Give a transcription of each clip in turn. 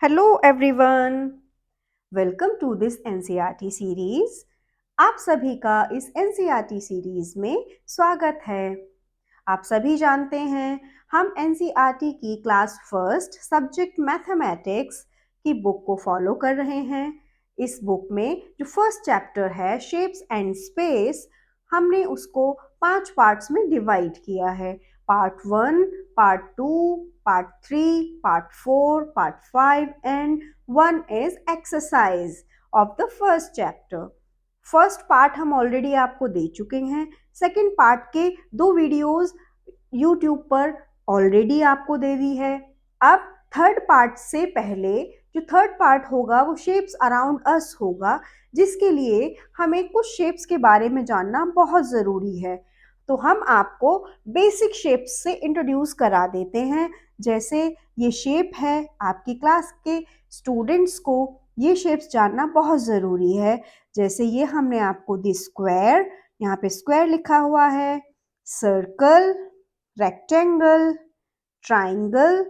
Hello everyone, welcome to this NCERT series. आप सभी का इस एनसीईआरटी सीरीज में स्वागत है। आप सभी जानते हैं हम एनसीईआरटी की क्लास फर्स्ट सब्जेक्ट मैथमेटिक्स की बुक को फॉलो कर रहे हैं। इस बुक में जो फर्स्ट चैप्टर है शेप्स एंड स्पेस, हमने उसको 5 पार्ट्स में डिवाइड किया है। Part 1, part 2, part 3, part 4, part 5 and 1 is exercise of the first chapter. First part हम ऑलरेडी आपको दे चुके हैं। सेकेंड पार्ट के 2 वीडियोस यूट्यूब पर ऑलरेडी आपको दे दी है। अब थर्ड पार्ट से पहले जो थर्ड पार्ट होगा वो शेप्स अराउंड अस होगा, जिसके लिए हमें कुछ शेप्स के बारे में जानना बहुत ज़रूरी है। तो हम आपको बेसिक शेप्स से इंट्रोड्यूस करा देते हैं। जैसे ये शेप है, आपकी क्लास के स्टूडेंट्स को ये शेप्स जानना बहुत ज़रूरी है। जैसे ये हमने आपको दी स्क्वायर, यहाँ पे स्क्वायर लिखा हुआ है, circle, rectangle, triangle,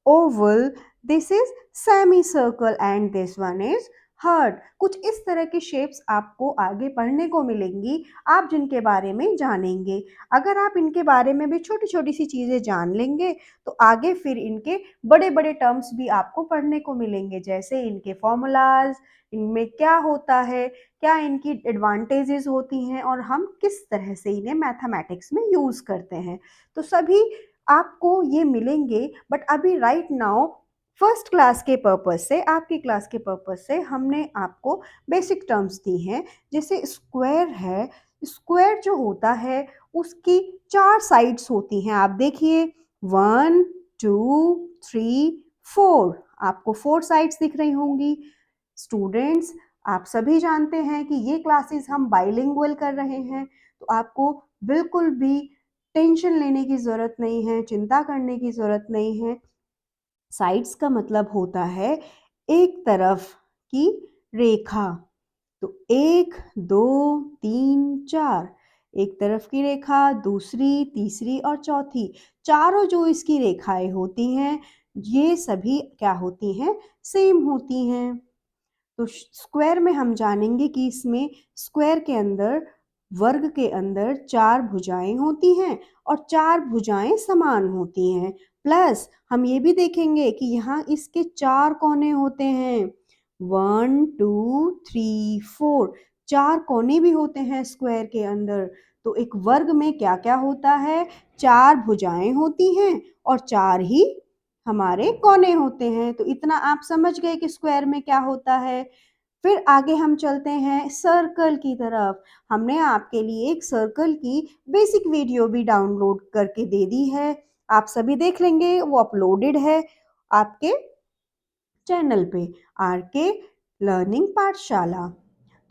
oval, this is semicircle and this one is heart। कुछ इस तरह की शेप्स आपको आगे पढ़ने को मिलेंगी, आप जिनके बारे में जानेंगे। अगर आप इनके बारे में भी छोटी छोटी सी चीज़ें जान लेंगे तो आगे फिर इनके बड़े बड़े टर्म्स भी आपको पढ़ने को मिलेंगे, जैसे इनके फॉर्मूलाज, इनमें क्या होता है, क्या इनकी एडवांटेजेस होती हैं और हम किस तरह से इन्हें मैथमेटिक्स में यूज़ करते हैं। तो सभी आपको ये मिलेंगे, बट अभी राइट नाउ फर्स्ट क्लास के पर्पस से, आपकी क्लास के पर्पस से हमने आपको बेसिक टर्म्स दी हैं। जैसे स्क्वायर है, स्क्वायर जो होता है उसकी 4 साइड्स होती हैं। आप देखिए 1, 2, 3, 4, आपको 4 साइड्स दिख रही होंगी। स्टूडेंट्स, आप सभी जानते हैं कि ये क्लासेस हम बाइलिंगुअल कर रहे हैं, तो आपको बिल्कुल भी टेंशन लेने की ज़रूरत नहीं है, चिंता करने की ज़रूरत नहीं है। साइड्स का मतलब होता है एक तरफ की रेखा। तो 1, 2, 3, 4, एक तरफ की रेखा, दूसरी, तीसरी और चौथी, चारों जो इसकी रेखाएं होती हैं ये सभी क्या होती हैं, सेम होती हैं। तो स्क्वायर में हम जानेंगे कि इसमें स्क्वायर के अंदर, वर्ग के अंदर 4 भुजाएं होती हैं और 4 भुजाएं समान होती हैं। प्लस हम ये भी देखेंगे कि यहाँ इसके 4 कोने होते हैं, 1, 2, 3, 4, 4 कोने भी होते हैं स्क्वायर के अंदर। तो एक वर्ग में क्या क्या होता है, 4 भुजाएं होती हैं और 4 ही हमारे कोने होते हैं। तो इतना आप समझ गए कि स्क्वायर में क्या होता है। फिर आगे हम चलते हैं सर्कल की तरफ। हमने आपके लिए एक सर्कल की बेसिक वीडियो भी डाउनलोड करके दे दी है, आप सभी देख लेंगे, वो अपलोडेड है आपके चैनल पे, आर के लर्निंग पाठशाला।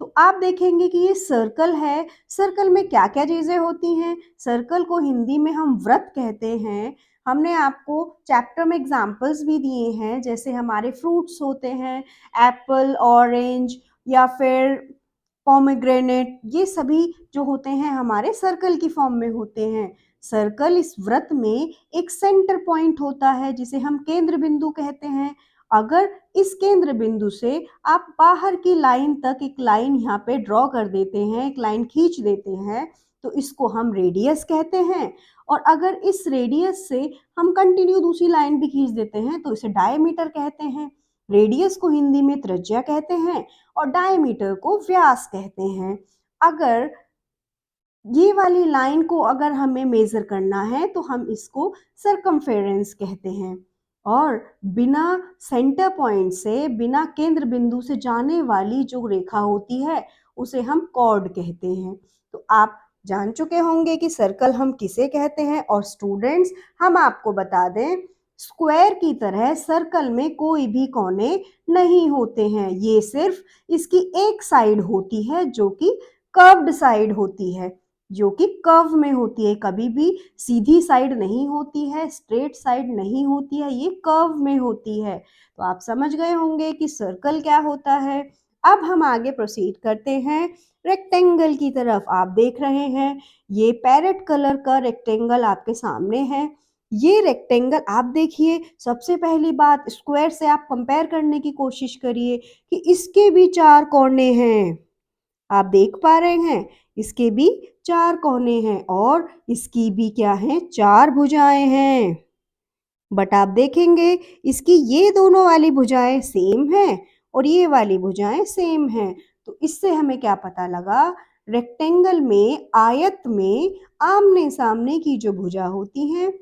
तो आप देखेंगे कि ये सर्कल है। सर्कल में क्या क्या चीज़ें होती हैं, सर्कल को हिंदी में हम वृत्त कहते हैं। हमने आपको चैप्टर में एग्जाम्पल्स भी दिए हैं, जैसे हमारे फ्रूट्स होते हैं, एप्पल, ऑरेंज या फिर पोमेग्रेनेट, ये सभी जो होते हैं हमारे सर्कल की फॉर्म में होते हैं। सर्कल, इस वृत्त में एक सेंटर पॉइंट होता है जिसे हम केंद्र बिंदु कहते हैं। अगर इस केंद्र बिंदु से आप बाहर की लाइन तक एक लाइन यहाँ पे ड्रॉ कर देते हैं, एक लाइन खींच देते हैं, तो इसको हम रेडियस कहते हैं। और अगर इस रेडियस से हम कंटिन्यू दूसरी लाइन भी खींच देते हैं तो इसे डायमीटर कहते हैं। रेडियस को हिंदी में त्रिज्या कहते हैं और डायमीटर को व्यास कहते हैं। अगर ये वाली लाइन को अगर हमें मेजर करना है तो हम इसको सरकमफेरेंस कहते हैं। और बिना सेंटर पॉइंट से, बिना केंद्र बिंदु से जाने वाली जो रेखा होती है उसे हम कॉर्ड कहते हैं। तो आप जान चुके होंगे कि सर्कल हम किसे कहते हैं। और स्टूडेंट्स, हम आपको बता दें, स्क्वायर की तरह सर्कल में कोई भी कोने नहीं होते हैं, ये सिर्फ इसकी एक साइड होती है जो कि कर्व्ड साइड होती है, जो कि कर्व में होती है। कभी भी सीधी साइड नहीं होती है, स्ट्रेट साइड नहीं होती है, ये कर्व में होती है। तो आप समझ गए होंगे कि सर्कल क्या होता है। अब हम आगे प्रोसीड करते हैं रेक्टेंगल की तरफ। आप देख रहे हैं ये पैरेट कलर का रेक्टेंगल आपके सामने है। ये रेक्टेंगल आप देखिए, सबसे पहली बात स्क्वायर से आप कंपेयर करने की कोशिश करिए कि इसके भी 4 कोने हैं। आप देख पा रहे हैं, इसके भी 4 कोने हैं और इसकी भी क्या हैं, 4 भुजाएँ हैं। बट आप देखेंगे इसकी ये दोनों वाली भुजाएँ सेम हैं और ये वाली भुजाएँ सेम हैं। तो इससे हमें क्या पता लगा, रेक्टेंगल में, आयत में आमने-सामने की जो भुजा होती हैं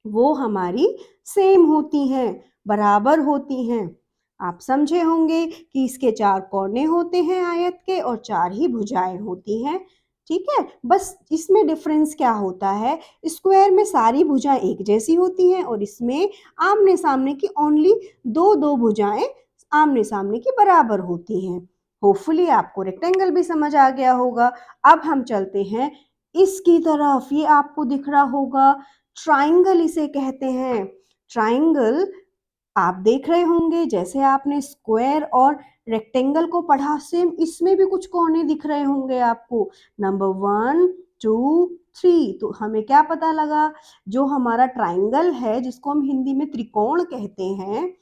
वो हमारी सेम होती हैं, बराबर होती हैं। आप समझे होंगे कि इसके 4 कोने होते हैं आयत के और 4 ही भुजाएँ होती हैं, ठीक है? बस इसमें डिफ़रेंस क्या होता है, स्क्वायर में सारी भुजाएँ एक जैसी होती हैं और इसमें आमने-सामने की ओनली 2-2 भुजाएँ आमने-सामने की बराबर होती हैं। होपफुली आपको रेक्टेंगल भी समझ आ गया होगा। अब हम चलते हैं इसकी तरफ, ये आपको दिख रहा होगा, ट्राइंगल इसे कहते हैं। ट्राइंगल आप देख रहे होंगे, जैसे आपने स्क्वायर और रेक्टेंगल को पढ़ा, सेम इसमें भी कुछ कोने दिख रहे होंगे आपको। नंबर 1, 2, 3। तो हमें क्या पता लगा, जो हमारा ट्राइंगल है जिसको हम हिंदी में त्रिकोण कहते हैं,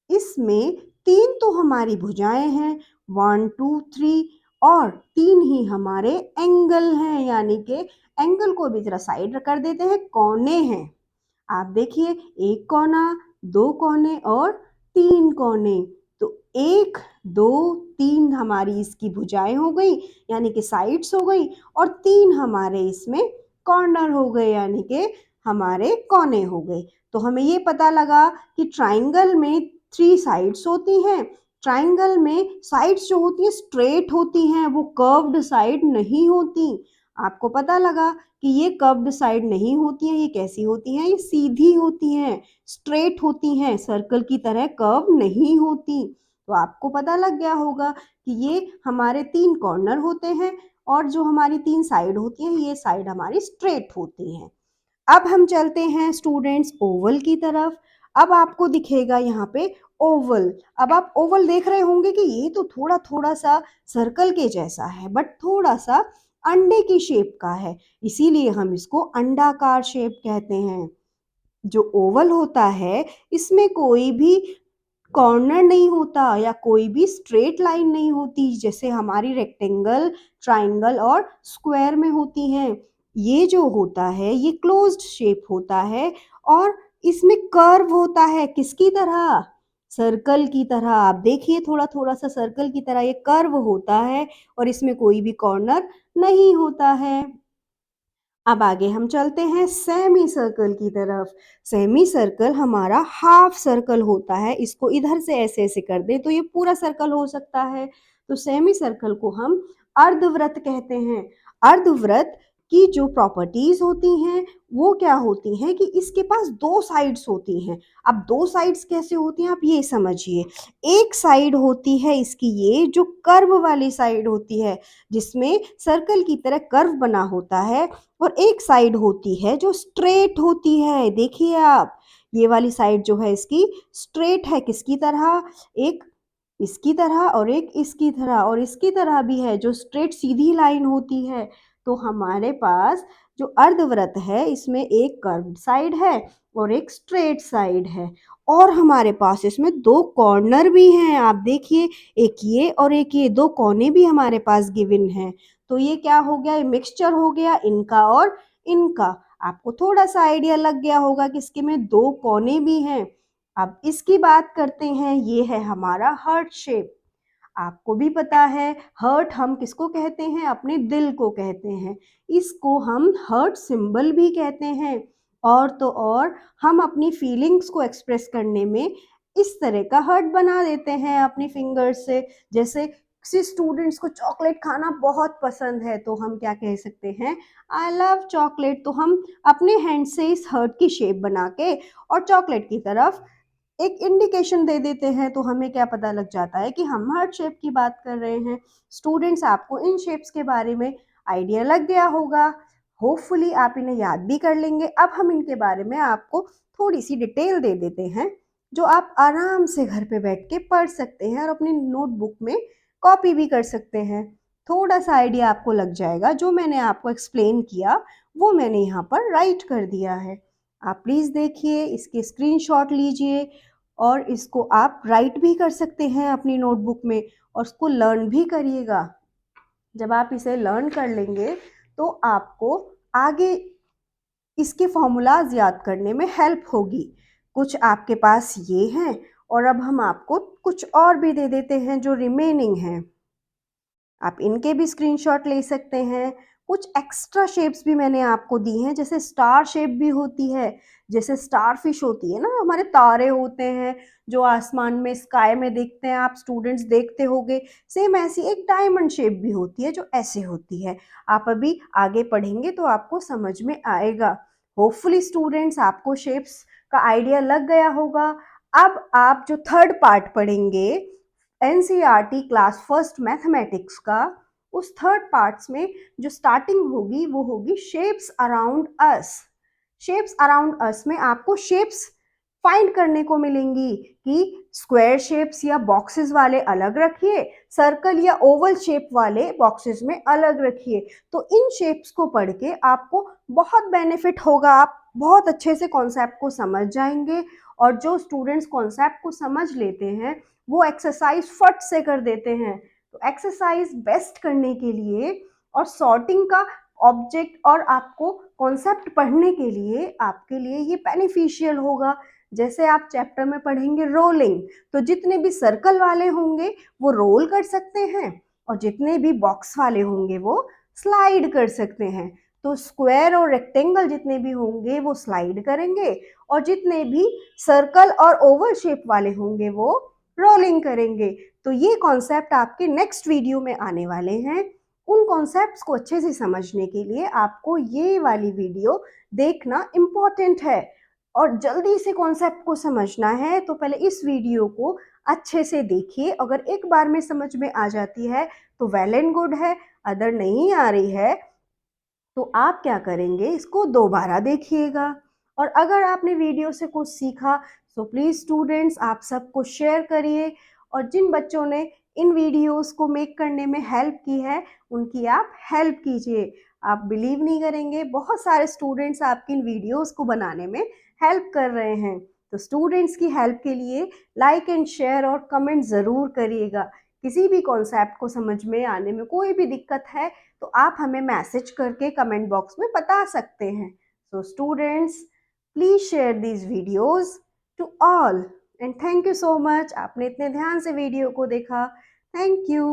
इसमें 3 तो हमारी भुजाएं हैं, 1, 2, 3, और 3 ही हमारे एंगल हैं, यानी कि एंगल को भी जरा साइड कर देते हैं, कोने हैं। आप देखिए, एक कोना, 2 कोने और 3 कोने। तो 1, 2, 3 हमारी इसकी भुजाएं हो गई, यानी कि साइड्स हो गई, और 3 हमारे इसमें कॉर्नर हो गए, यानी कि हमारे कोने हो गए। तो हमें ये पता लगा कि ट्राइंगल में 3 साइड्स होती हैं। ट्राइंगल में साइड्स जो होती हैं स्ट्रेट होती हैं, वो कर्व्ड साइड नहीं होती। आपको पता लगा कि ये कर्व्ड साइड नहीं होती हैं, ये कैसी होती हैं, ये सीधी होती हैं, स्ट्रेट होती हैं, सर्कल की तरह कर्व नहीं होती। तो आपको पता लग गया होगा कि ये हमारे 3 कॉर्नर होते हैं और जो हमारी 3 साइड होती हैं, ये साइड हमारी स्ट्रेट होती हैं। अब हम चलते हैं स्टूडेंट्स ओवल की तरफ। अब आपको दिखेगा यहाँ पे ओवल। अब आप ओवल देख रहे होंगे कि ये तो थोड़ा थोड़ा सा सर्कल के जैसा है, बट थोड़ा सा अंडे की शेप का है, इसीलिए हम इसको अंडाकार शेप कहते हैं। जो ओवल होता है, इसमें कोई भी कॉर्नर नहीं होता या कोई भी स्ट्रेट लाइन नहीं होती, जैसे हमारी रेक्टेंगल, ट्राइंगल और स्क्वायर में होती हैं। ये जो होता है, ये क्लोज्ड शेप होता है और इसमें कर्व होता है, किसकी तरह, सर्कल की तरह। आप देखिए, थोड़ा थोड़ा सा सर्कल की तरह ये कर्व होता है और इसमें कोई भी कॉर्नर नहीं होता है। अब आगे हम चलते हैं सेमी सर्कल की तरफ। सेमी सर्कल हमारा हाफ सर्कल होता है, इसको इधर से ऐसे ऐसे कर दे तो ये पूरा सर्कल हो सकता है। तो सेमी सर्कल को हम अर्धवृत्त कहते हैं। अर्धवृत्त की जो प्रॉपर्टीज होती हैं वो क्या होती हैं कि इसके पास 2 साइड्स होती हैं। अब 2 साइड्स कैसे होती हैं आप ये समझिए। एक साइड होती है इसकी, ये जो कर्व वाली साइड होती है, जिसमें सर्कल की तरह कर्व बना होता है, और एक साइड होती है जो स्ट्रेट होती है। देखिए आप, ये वाली साइड जो है इसकी स्ट्रेट है, किसकी तरह, एक इसकी तरह और एक इसकी तरह, और इसकी तरह भी है जो स्ट्रेट सीधी लाइन होती है। तो हमारे पास जो अर्धवृत्त है, इसमें एक कर्व्ड साइड है और एक स्ट्रेट साइड है, और हमारे पास इसमें 2 कॉर्नर भी हैं। आप देखिए, एक ये और एक ये, 2 कोने भी हमारे पास गिवन हैं। तो ये क्या हो गया, ये मिक्सचर हो गया इनका और इनका। आपको थोड़ा सा आइडिया लग गया होगा कि इसके में 2 कोने भी हैं। अब इसकी बात करते हैं, ये है हमारा हार्ट शेप। आपको भी पता है, हर्ट हम किसको कहते हैं, अपने दिल को कहते हैं। इसको हम हर्ट सिंबल भी कहते हैं। और तो और, हम अपनी फीलिंग्स को एक्सप्रेस करने में इस तरह का हर्ट बना देते हैं अपनी फिंगर्स से। जैसे किसी स्टूडेंट्स को चॉकलेट खाना बहुत पसंद है, तो हम क्या कह सकते हैं, आई लव चॉकलेट। तो हम अपने हैंड से इस हर्ट की शेप बना के और चॉकलेट की तरफ एक इंडिकेशन दे देते हैं, तो हमें क्या पता लग जाता है कि हम हार्ट शेप की बात कर रहे हैं। स्टूडेंट्स, आपको इन शेप्स के बारे में आइडिया लग गया होगा। होपफुली आप इन्हें याद भी कर लेंगे। अब हम इनके बारे में आपको थोड़ी सी डिटेल दे देते हैं, जो आप आराम से घर पे बैठ के पढ़ सकते हैं और अपनी नोटबुक में कॉपी भी कर सकते हैं। थोड़ा सा आइडिया आपको लग जाएगा। जो मैंने आपको एक्सप्लेन किया वो मैंने यहाँ पर राइट कर दिया है। आप प्लीज़ देखिए, इसके स्क्रीनशॉट लीजिए और इसको आप राइट भी कर सकते हैं अपनी नोटबुक में और उसको लर्न भी करिएगा। जब आप इसे लर्न कर लेंगे तो आपको आगे इसके फॉर्मूलाज याद करने में हेल्प होगी। कुछ आपके पास ये हैं और अब हम आपको कुछ और भी दे देते हैं जो रिमेनिंग हैं। आप इनके भी स्क्रीनशॉट ले सकते हैं। कुछ एक्स्ट्रा शेप्स भी मैंने आपको दी हैं, जैसे स्टार शेप भी होती है, जैसे स्टार फिश होती है ना, हमारे तारे होते हैं जो आसमान में स्काई में देखते हैं, आप स्टूडेंट्स देखते होंगे। सेम ऐसी एक डायमंड शेप भी होती है जो ऐसे होती है। आप अभी आगे पढ़ेंगे तो आपको समझ में आएगा। होपफुली स्टूडेंट्स आपको शेप्स का आइडिया लग गया होगा। अब आप जो थर्ड पार्ट पढ़ेंगे एनसीईआरटी क्लास फर्स्ट मैथमेटिक्स का, उस थर्ड पार्ट्स में जो स्टार्टिंग होगी वो होगी shapes around us. Shapes around us में आपको शेप्स फाइंड करने को मिलेंगी कि स्क्वायर शेप्स या बॉक्सेस वाले अलग रखिए, सर्कल या ओवल शेप वाले बॉक्सेस में अलग रखिए। तो इन शेप्स को पढ़ के आपको बहुत बेनिफिट होगा, आप बहुत अच्छे से कॉन्सेप्ट को समझ जाएंगे। और जो स्टूडेंट्स कॉन्सेप्ट को समझ लेते हैं वो एक्सरसाइज फट से कर देते हैं। तो एक्सरसाइज बेस्ट करने के लिए और सॉर्टिंग का ऑब्जेक्ट और आपको कॉन्सेप्ट पढ़ने के लिए आपके लिए ये बेनिफिशियल होगा। जैसे आप चैप्टर में पढ़ेंगे रोलिंग, तो जितने भी सर्कल वाले होंगे वो रोल कर सकते हैं और जितने भी बॉक्स वाले होंगे वो स्लाइड कर सकते हैं। तो स्क्वायर और रेक्टेंगल जितने भी होंगे वो स्लाइड करेंगे और जितने भी सर्कल और ओवल शेप वाले होंगे वो रोलिंग करेंगे। तो ये कॉन्सेप्ट आपके नेक्स्ट वीडियो में आने वाले हैं। उन कॉन्सेप्ट्स को अच्छे से समझने के लिए आपको ये वाली वीडियो देखना इम्पॉर्टेंट है। और जल्दी से कॉन्सेप्ट को समझना है तो पहले इस वीडियो को अच्छे से देखिए। अगर एक बार में समझ में आ जाती है तो वेल एंड गुड है, अदर नहीं आ रही है तो आप क्या करेंगे, इसको दोबारा देखिएगा। और अगर आपने वीडियो से कुछ सीखा तो प्लीज़ स्टूडेंट्स आप सबको शेयर करिए। और जिन बच्चों ने इन वीडियोस को मेक करने में हेल्प की है उनकी आप हेल्प कीजिए। आप बिलीव नहीं करेंगे, बहुत सारे स्टूडेंट्स आपकी इन वीडियोस को बनाने में हेल्प कर रहे हैं। तो स्टूडेंट्स की हेल्प के लिए लाइक एंड शेयर और कमेंट ज़रूर करिएगा। किसी भी कॉन्सेप्ट को समझ में आने में कोई भी दिक्कत है तो आप हमें मैसेज करके कमेंट बॉक्स में बता सकते हैं। So students please share these videos to all and thank you so much. आपने इतने ध्यान से वीडियो को देखा, थैंक यू।